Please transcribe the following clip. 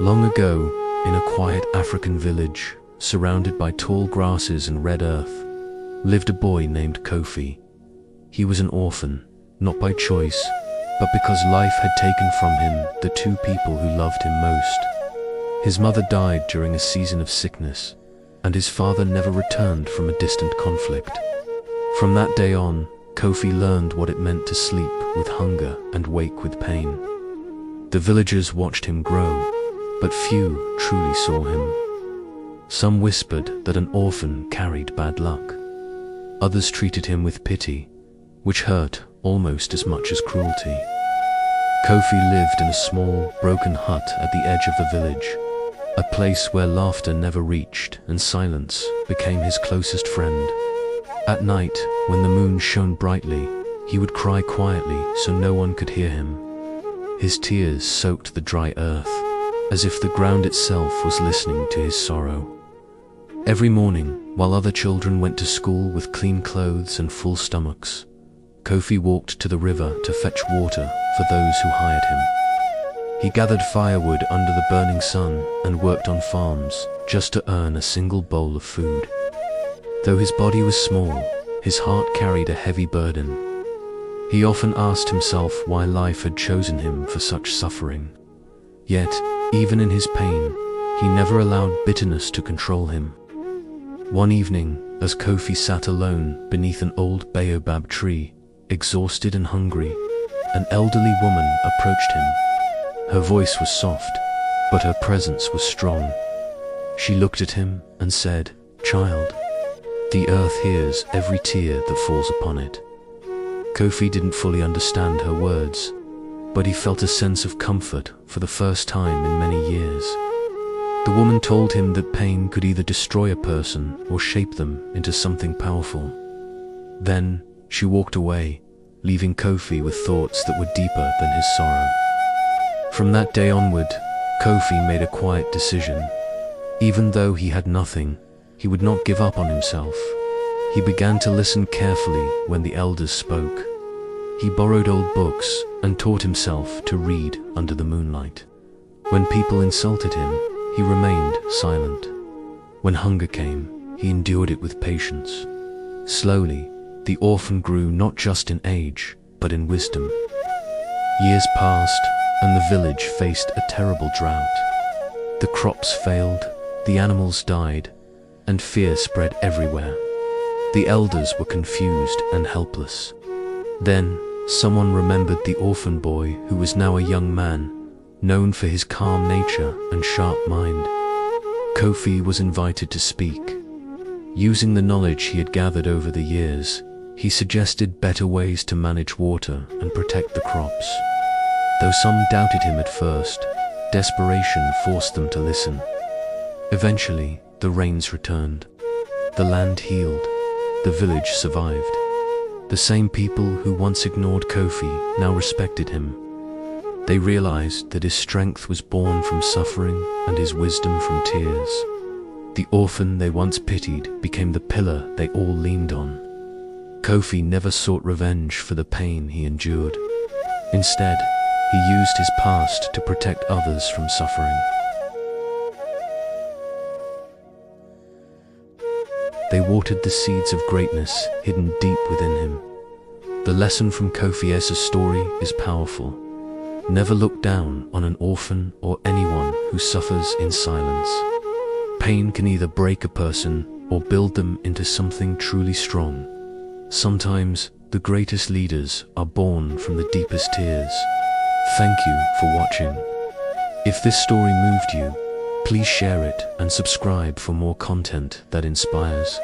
Long ago, in a quiet African village, surrounded by tall grasses and red earth, lived a boy named Kofi. He was an orphan, not by choice, but because life had taken from him the two people who loved him most. His mother died during a season of sickness, and his father never returned from a distant conflict. From that day on, Kofi learned what it meant to sleep with hunger and wake with pain. The villagers watched him grow, but few truly saw him. Some whispered that an orphan carried bad luck. Others treated him with pity, which hurt almost as much as cruelty. Kofi lived in a small, broken hut at the edge of the village, a place where laughter never reached and silence became his closest friend. At night, when the moon shone brightly, he would cry quietly so no one could hear him. His tears soaked the dry earth, as if the ground itself was listening to his sorrow. Every morning, while other children went to school with clean clothes and full stomachs, Kofi walked to the river to fetch water for those who hired him. He gathered firewood under the burning sun and worked on farms just to earn a single bowl of food. Though his body was small, his heart carried a heavy burden. He often asked himself why life had chosen him for such suffering. Yet, even in his pain, he never allowed bitterness to control him. One evening, as Kofi sat alone beneath an old baobab tree, exhausted and hungry, an elderly woman approached him. Her voice was soft, but her presence was strong. She looked at him and said, "Child, the earth hears every tear that falls upon it." Kofi didn't fully understand her words, but he felt a sense of comfort for the first time in many years. The woman told him that pain could either destroy a person or shape them into something powerful. Then, she walked away, leaving Kofi with thoughts that were deeper than his sorrow. From that day onward, Kofi made a quiet decision. Even though he had nothing, he would not give up on himself. He began to listen carefully when the elders spoke. He borrowed old books and taught himself to read under the moonlight. When people insulted him, he remained silent. When hunger came, he endured it with patience. Slowly, the orphan grew not just in age, but in wisdom. Years passed, and the village faced a terrible drought. The crops failed, the animals died, and fear spread everywhere. The elders were confused and helpless. Then, someone remembered the orphan boy who was now a young man, known for his calm nature and sharp mind. Kofi was invited to speak. Using the knowledge he had gathered over the years, he suggested better ways to manage water and protect the crops. Though some doubted him at first, desperation forced them to listen. Eventually, the rains returned. The land healed. The village survived. The same people who once ignored Kofi now respected him. They realized that his strength was born from suffering and his wisdom from tears. The orphan they once pitied became the pillar they all leaned on. Kofi never sought revenge for the pain he endured. Instead, he used his past to protect others from suffering. They watered the seeds of greatness hidden deep within him. The lesson from Kofi's story is powerful. Never look down on an orphan or anyone who suffers in silence. Pain can either break a person or build them into something truly strong. Sometimes, the greatest leaders are born from the deepest tears. Thank you for watching. If this story moved you, please share it and subscribe for more content that inspires.